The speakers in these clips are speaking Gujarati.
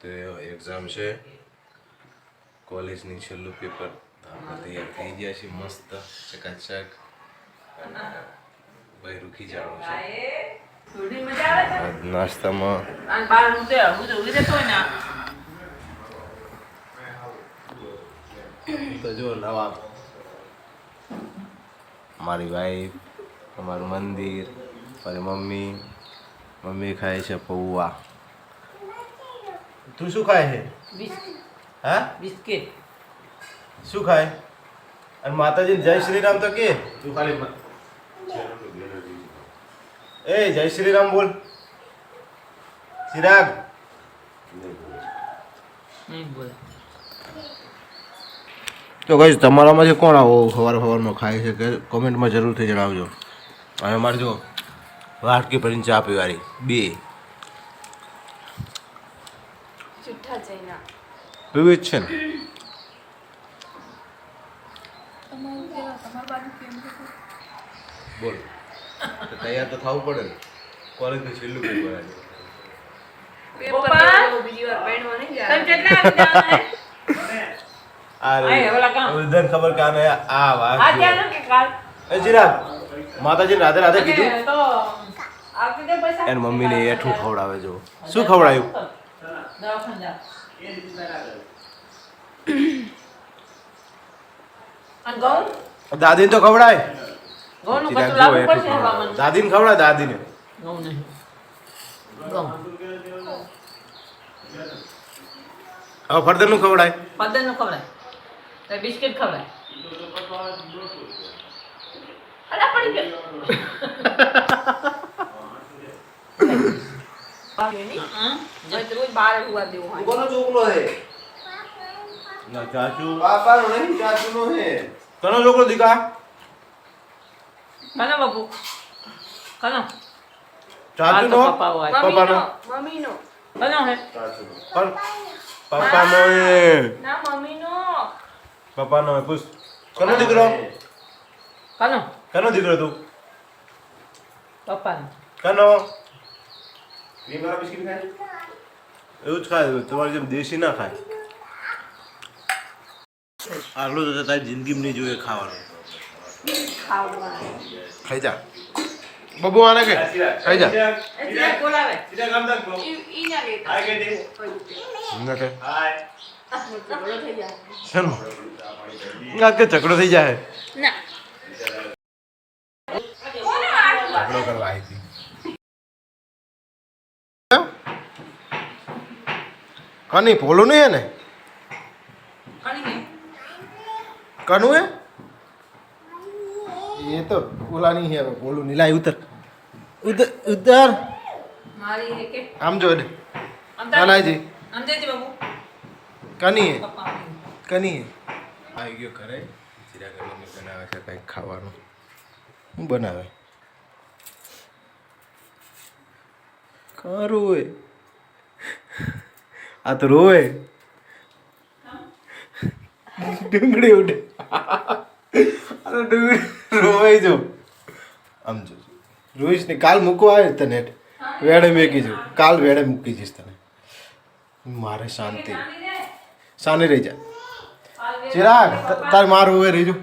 તો એક્ઝામ છે કોલેજની છેલ્લું પેપર આપણે તૈયાર થઈ ગયા છીએ મસ્ત ચકાચક અને ભાઈ રૂકી જવાનું છે નાસ્તામાં તો જો નવા મારી વાઈફ અમારું મંદિર મારી મમ્મી ખાય છે પૌવા તું શું ખાય છે હા બિસ્કિટ શું ખાય અને માતાજી જય શ્રી રામ તો કે તું ખાલી એ જય શ્રી રામ બોલ ચિરાગ નહીં બોલે. તો કઈ તમારામાંથી કોણ આવો સવારમાં ખાય છે કે કોમેન્ટમાં જરૂરથી જણાવજો અને મારે જો વાટકી ભરીને ચા પીવાળી બે પીવી જ છે ને બોલ તૈયાર તો થવું પડે ને કોલેજ તો છેલ્લું પેપર આજે ઉધર ખબર કાને આ વાત એ ચિરાગ માતાજી રાધે રાધે કીધું એન મમ્મીને એઠું ખવડાવે જો શું ખવડાયું દાદીને તો ખવડાય દાદીને ખવડાય દાદીને હવે ફરદર નું ખવડાય બિસ્કિટ ખવડાય કોનો છોકરો હે ના ચાચુ પાપાનો નહીં ચાચુનો હે કોનો છોકરો દીકા કનો બાપુ કનો ચાચુનો પપ્પાનો મમ્મીનો કનો હે ચાચુનો પણ પપ્પાનો હે ના મમ્મીનો પપ્પાનો હે પૂછ કોનો દીકરો કનો દીકરો તું પપ્પાનો કનો એ મારા બિસ્કિટ ખાય એવું જ ખાય તમારી જેમ દેશી ના ખાય આટલું તો તારી જિંદગીમાં નહીં જોઈએ ખાવાનું ખાઈ જા બબુ આને કે ખાઈ જા બોલાવે કે ઝઘડો થઈ જાય ના ઝઘડો કરવા આવી હતી કની ભોલું નહીં હે ને કનું હે ये तो ओला नहीं है बोलू नीला उधर उधर उधर મારી હે કે आम जो दे नाना जी અંદેજી બાબુ कनी है પપ્પા कनी है आई गयो करे જીરા ગરમ મે બનાવે છે કઈ ખાવાનું હું બનાવે કરું આ તો રોવે ડુંગળી ઉડે અરે ડુંગળી રોવાઈ જો આમ જો રોઈશ ને કાલ મૂકવા આવે તને વેડે મેકી જો કાલ વેડે મૂકી જઈશ તને મારે શાંતિ શાને રહી જા ચિરાગ તાર માર રોવે રહી જો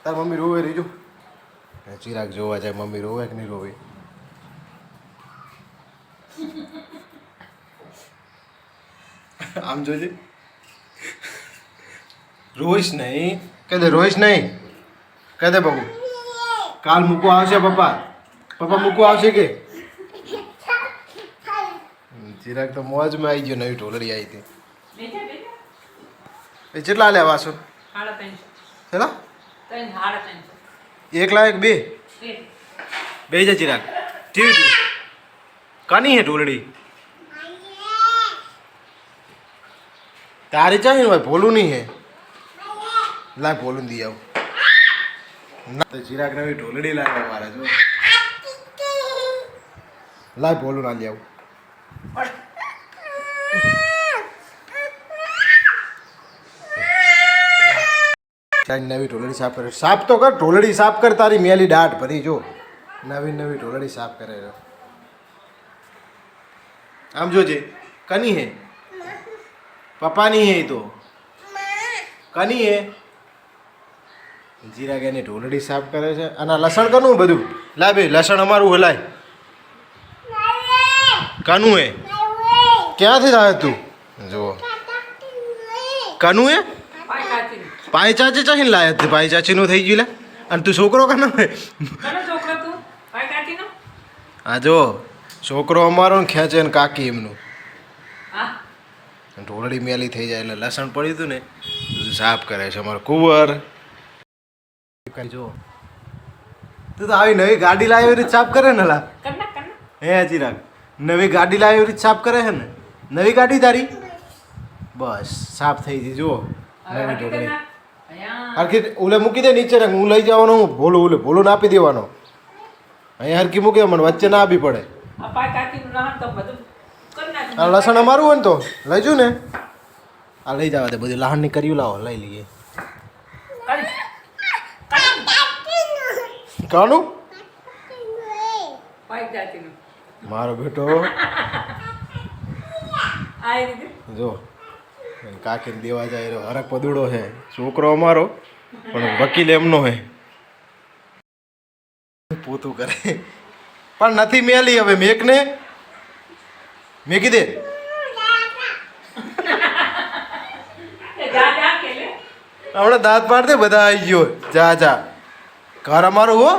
તાર મમ્મી રોવે રહી જો ચિરાગ જોવા જાય મમ્મી રોવે કે નહીં રોવે આમ જોજે રોઈશ નહીં કહે દે રોઈશ નહીં કહે દે બાબુ કાલ મૂકવા આવશે પપ્પા મૂકવા આવશે કે ચિરાગ તો મોજમાં આવી ગયો નવી ઢોલરી આવી હતી એ કેટલા લે વાસો ચલા એકલા એક બે જા ચિરાગ ઠીક કાની હે ઢોલડી તારે ચાહીને ભાઈ ભોલું નહીં હે લાય ભોલું દી આવું ના તો ચિરાગ નવી ઢોલડી લાવ્યા મારે જો લાય ભોલું ના લઈ આવું નવી ઢોલડી સાફ કરે સાફ તો કર ઢોલડી સાફ કર તારી મેલી દાઢ ભરી જો નવી ઢોલડી સાફ કરે આમ જોજે કની હે પપ્પાની હે ઈ તો કની હે જીરા કે ઢોલડી સાફ કરે છે અને આ લસણ કનું બધું લાય બે લસણ અમારું હલાય કનું હે ક્યાંથી લાવે તું જો કનું હે પાઈ કાચી પાઈ ચાચી ચાહીને લાયા તે પાઈ ચાચીનું થઈ ગયું લે અને તું છોકરો કનો હે કનો છોકરો તું પાઈ કાચી નો આ જો છોકરો અમારો ને ખેંચે ને કાકી એમનું હા ઢોલડી મેલી થઈ જાય એટલે લસણ પડ્યું હતું ને બધું સાફ કરે છે અમારો કુંવર જો તું તો આવી નવી ગાડી લાવી એવી રીતે સાફ કરે ને લા કરના હે ચિરાગ નવી ગાડી લાવી એવી રીતે સાફ કરે છે ને નવી ગાડી તારી બસ સાફ થઈ ગઈ જુઓ નવી ઢોલડી હરખી ઓલે મૂકી દે નીચે ને હું લઈ જવાનો હું ભોલું આપી દેવાનો અહીંયા હરખી મૂકી દે મને વચ્ચે ના આપી પડે આ પાઈ કાચી નું લહણ તો બધું કરી નાખ આ લસણ અમારું હોય ને તો લઈ જુ ને આ લઈ જવા દે બધી લહાણની કર્યું લાવો લઈ લઈએ કાનું પાઈ કાચી નું મારો બેટો આ રીતે જો કાકીને દેવા જાય રહ્યો હરક પદુડો છે છોકરો અમારો પણ વકીલ એમનો હે પોતું કરે પણ નથી મેલી હવે મેકને મેકી દે જા જા કે લે હમણાં દાંત પાડ દે બધા આવી ગયો જા જા ઘર અમારું હો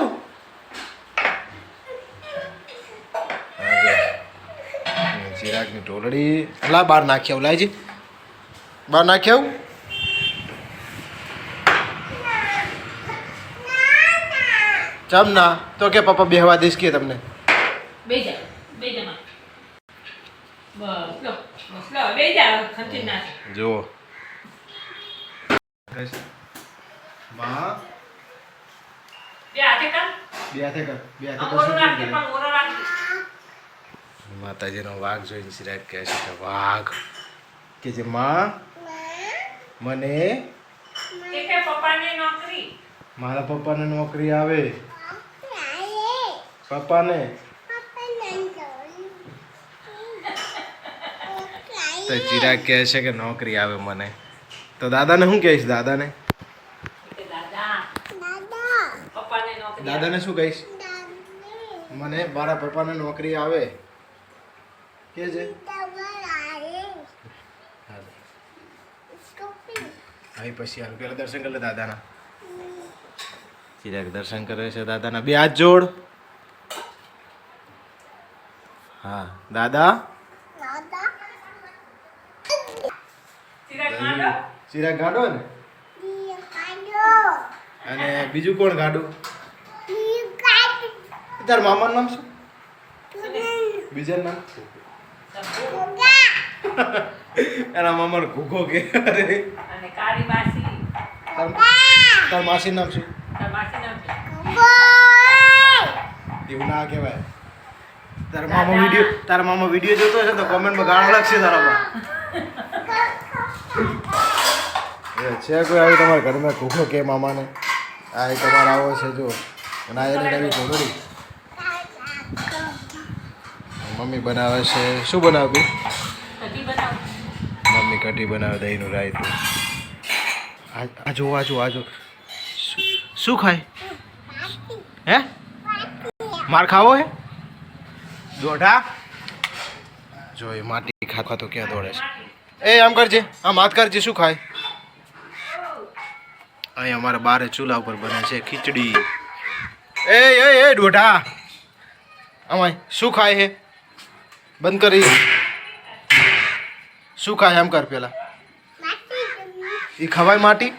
ચિરાગની ઢોલડી લા બહાર નાખી આવું લાયજી બહાર નાખી આવું ચમ ના તો કે પપ્પા બેહવા દઈશ કે તમને બે જા માં બસ લો બે જા ખંચી નાખ જુઓ માં બે હાથે કર બે હાથે કર બે હાથે ઓરો રાખજે પણ ઓરો રાખજે માતાજીનો વાઘ જોઈને સિરાજ કહે છે કે વાઘ કે જે માં મને કે પપ્પાને નોકરી મારા પપ્પાને નોકરી આવે પપ્પાને તો ચિરાગ કહે છે કે નોકરી આવે મને તો દાદાને શું કહીશ દાદાને દાદા પપ્પાને નોકરી દાદાને શું કહીશ મને મારા પપ્પાને નોકરી આવે કે છે આવી પછી હાલ પેલા દર્શન કરી લે દાદાના ચિરાગ દર્શન કરે છે દાદાના બે હાથ જોડ હા દાદા ચિરાગ માંડો ચિરાગ ગાડો ને અને બીજું કોણ ગાડું તાર મામાનું નામ શું બીજા નામ એના મામાનો ઘૂઘો કે અરે અને કાળી માસી તાર માસી નામ શું તાર માસી નામ છે એવું ના કહેવાય તારા મામા વિડીયો જોતો હશે તો કોમેન્ટમાં ગાળો લાગશે તારામાં એ છે કોઈ આવી તમારા ઘરમાં ઘૂઘો કે મામાને આ એ તમારે આવો છે જો અને આ એની નવી ઢોલડી મમ્મી બનાવે છે શું બનાવે કઢી બનાવ મમ્મી કઢી બનાવે દહીંનું રાયતું આ જો શું ખાય હે માર ખાવો હે દોઢા જો એ માટી ખાતો તો ક્યાં દોડે છે એ આમ કરજે આમ હાથ કરજે શું ખાય અહીં અમારા બારે ચૂલા ઉપર બને છે ખીચડી એ દોઢા અમાય શું ખાય હે બંધ કરી શું ખાય એમ કર પેલા એ ખવાય માટી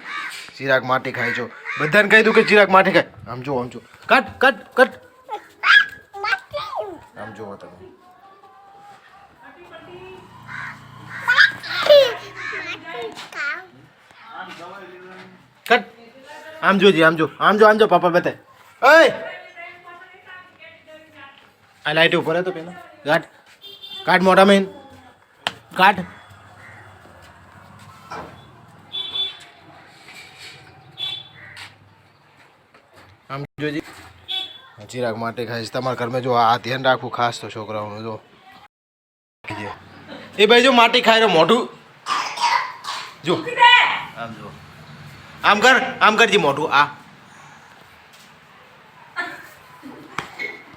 ચિરાગ માટી ખાય જો બધાને કહી દઉં કે ચિરાગ માટી ખાય આમ જો કટ આમ જુઓ તમે કટ આમ જોજી આમ જો પાપા બતાય ઓય આ લાઈટ ઉપર હે તો પેલા કાટ મોઢા મેન કાટ આમ જોજી ચિરાગ માટે ખાઈશ તમારા ઘરમાં જો આ ધ્યાન રાખવું ખાસ તો છોકરાઓનું જો એ ભાઈ જો માટી ખાઈ રહ્યો મોઢું જો આમ જો આમ કરજી મોઢું આ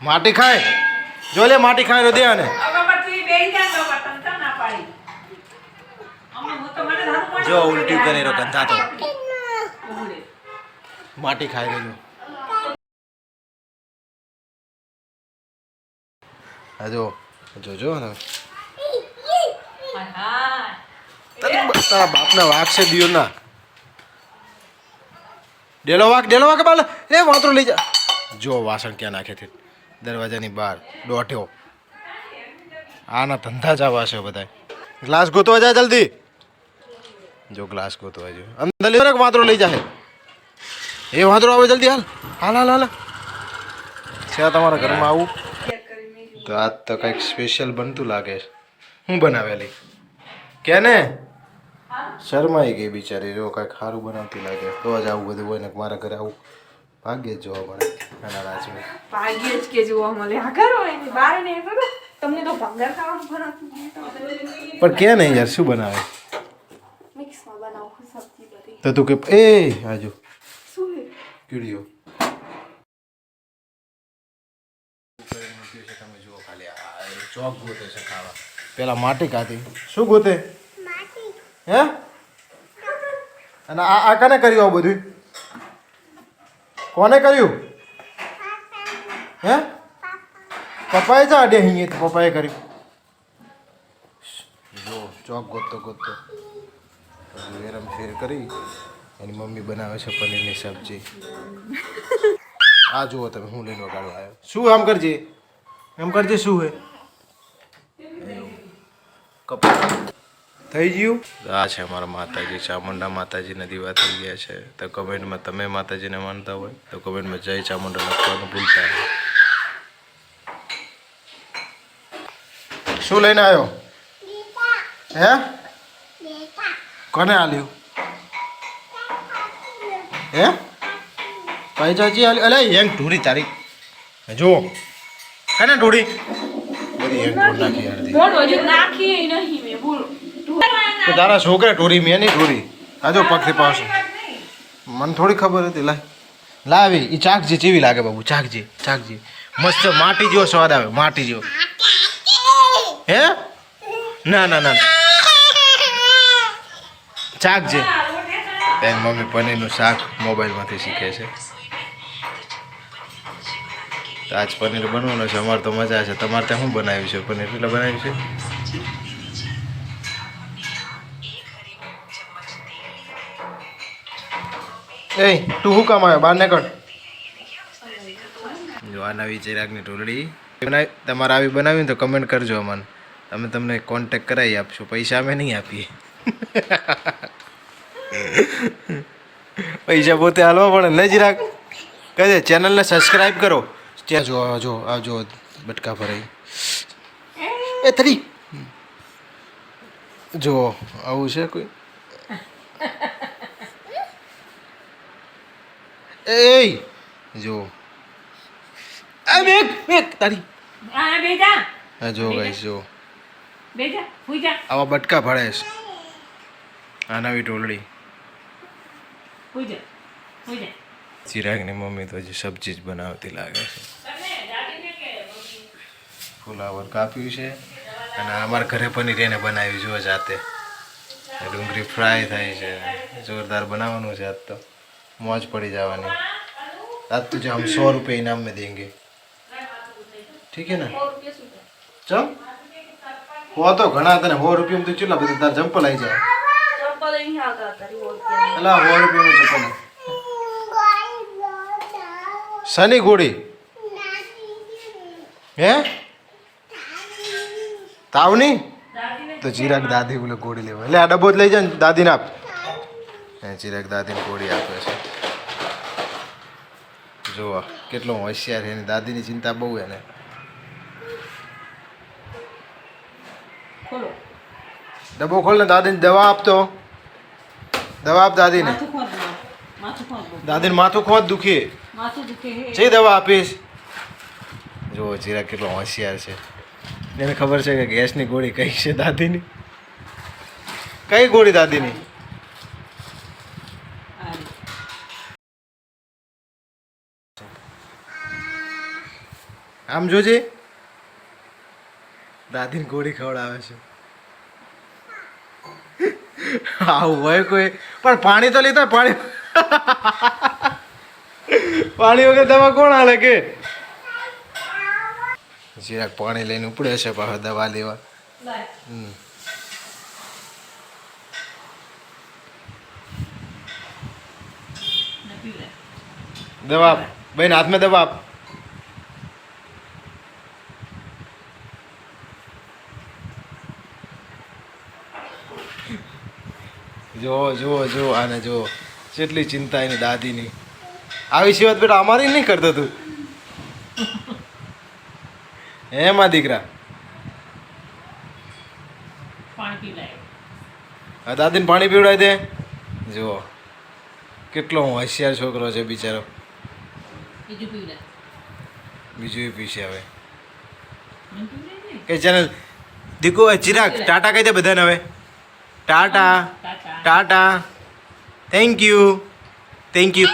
માટી ખાય જો લે માટી ખાઈ રહ્યો દે આને હવે પછી બેહી જા તો બટન તો ના પાડી અમને હું તો મને ધારું પડે જો ઉલટી કરી રહ્યો ગંધા તો ઉભું રે. માટી ખાઈ રહ્યો હા જો જોજો ને હા તારા બાપના વાઘ છે દિયો ના ડેલો વાઘ બાલ એ વાંતરો લઈ જા જો વાસણ ક્યાં નાખે છે દરવાજાની બહાર દોઢ્યો આના ધંધા જ આવા છે બધા ગ્લાસ ગોતવા જાય જલ્દી જો ગ્લાસ ગોતવા જો અંદર લેવો ને વાંતરો લઈ જાય એ વાંતરો આવે જલ્દી હાલ છે તમારા ઘરમાં આવું તો આજ તો કંઈક સ્પેશિયલ બનતું લાગે છે હું બનાવેલી કે ને શરમાઈ ગઈ બિચારી જો કંઈક સારું બનાવતી લાગે તો જ આવું બધું હોય ને મારા ઘરે આવું ભાગ્યે જ જોવા મળે નાના રાજમાં ભાગ્યે જ કે જોવા મળે આ કરો એની બાર ને એ કરો તમને તો ભંગાર ખાવાનું બનાવતું પણ કે નહીં યાર શું બનાવે મિક્સમાં બનાવો સબ્જી બધી તો તું કે એ આજો શું હે કીડીઓ તમે જુઓ ખાલી ચોક ગોતે છે ખાવા પેલા માટી કાઢી શું ગોતે હે અને આ કને કર્યું આ બધું કોને કર્યું હે પપ્પાએ જા અડે અહીં તો પપ્પાએ કર્યું જો ચોક ગોતતો વેરમ ફેર કરી એની મમ્મી બનાવે છે પનીરની સબ્જી આ જુઓ તમે હું લઈને વગાડવા આવ્યો શું આમ કરજે શું હે થઈ ગયું આ છે અમારા માતાજી ચામુંડા માતાજીના દીવા થઈ ગયા છે તો કમેન્ટમાં તમે માતાજીને માનતા હોય તો કમેન્ટમાં જય ચામુંડા લખવાનું ભૂલતા નહીં. શું લઈને આવ્યો હે કોને આલ્યું હે પૈસાજી આલ્યું અલે યંગ ઢૂરી તારી જુઓ કને ઢૂરી બધી યંગ ઢૂર નાખી યાર બોલ હજુ નાખી નહીં મે બોલ તો તારા છોકરા ઢોરી મેં નહીં ઢોરી આજો પગથી પાછું મને થોડી ખબર હતી લાવી એ ચાકજી ચેવી લાગે બાબુ ચાકજી મસ્ત માટી જેવો સ્વાદ આવે માટી જેવો હે ના ચાકજી એની મમ્મી પનીરનું શાક મોબાઈલમાંથી શીખે છે તો આજ પનીર બનવાનું છે અમારે તો મજા છે તમારે ત્યાં શું બનાવ્યું છે પનીર એટલે બનાવ્યું છે એ તું શું કામ આવ્યો બહાર નીકળ જો આ નવી ચિરાગની ઢોલડી તમારે આવી બનાવી ને તો કમેન્ટ કરજો અમને અમે તમને કોન્ટેક કરાવી આપશું પૈસા અમે નહીં આપીએ પૈસા પોતે હાલવા પડે ને ચિરાગ કહે ચેનલને સબસ્ક્રાઈબ કરો ત્યાં જો બટકા ભરાઈ એ તરી જો આવું છે કોઈ એ જો મેક તારી આ બેજા હા જો ગાઈસ જો બેજા હુઈ જા આવા બટકા ભળે છે આ નવી ટોલડી હુઈ જા ચિરાગની મમ્મી તો હજી સબ્જી જ બનાવતી લાગે છે ફુલાવર કાપ્યું છે અને અમારા ઘરે પનીર એને બનાવ્યું જો જાતે ડુંગળી ફ્રાય થાય છે જોરદાર બનાવવાનું છે આજ તો मौज पड़ी जावानी आज तुझे हम 100 रुपये इनाम में देंगे ठीक है ना चल वो तो घना था 100 रुपये में तो चला बता तार चंपल आई जाए ચપ્પલ અહીં આવતા તારી ઓળખી अला 100 रुपये में चप्पल सनी घोड़ी है तावनी तो चिराग दादी बोले घोड़ी लेवा એટલે આ ડબ્બો જ લઈ જા દાદીને આપ ચિરાગ દાદીને ઘોડી આપે છે જો કેટલો હોશિયાર છે એની દાદીની ચિંતા બહુ એને ખોલો ડબ્બો ખોલ ને દાદીને દવા આપતો દવા આપ દાદીને દાદીને માથું ખોદ દુખે માથું દુખે હે છે દવા આપીશ જો ચિરાગ કેટલો હોશિયાર છે એને ખબર છે કે ગેસની ગોળી કઈ છે દાદીની. કઈ ગોળી દાદીની? આમ જોજે, દાદીને ગોળી ખવડાવે છે. આવું હોય કોઈ પણ પાણી તો લીધા પાણી. પાણી વગર દવા કોણ હાલે કે? જરાક પાણી લઈને ઉપડે છે પાછો દવા લેવા. હમ. દવા આપ બેન, હાથમાં દવા આપ. જો જો જો આને જો કેટલી ચિંતા એની દાદીની. આવી સિવાય બેટા અમારી નહીં કરતો તું. એમાં દીકરા પાણી પી લે. હા, દાદીને પાણી પીવડાવી દે. જુઓ કેટલો હોશિયાર છોકરો છે બિચારો. બીજું પી લે. બીજું એ પીશે હવે. મને પી લે ને. કઈ ચેનલ દીકુ ચિરાગ ટાટા કહી દે બધાને હવે. Tata Tata. Tata. Thank you. Thank you.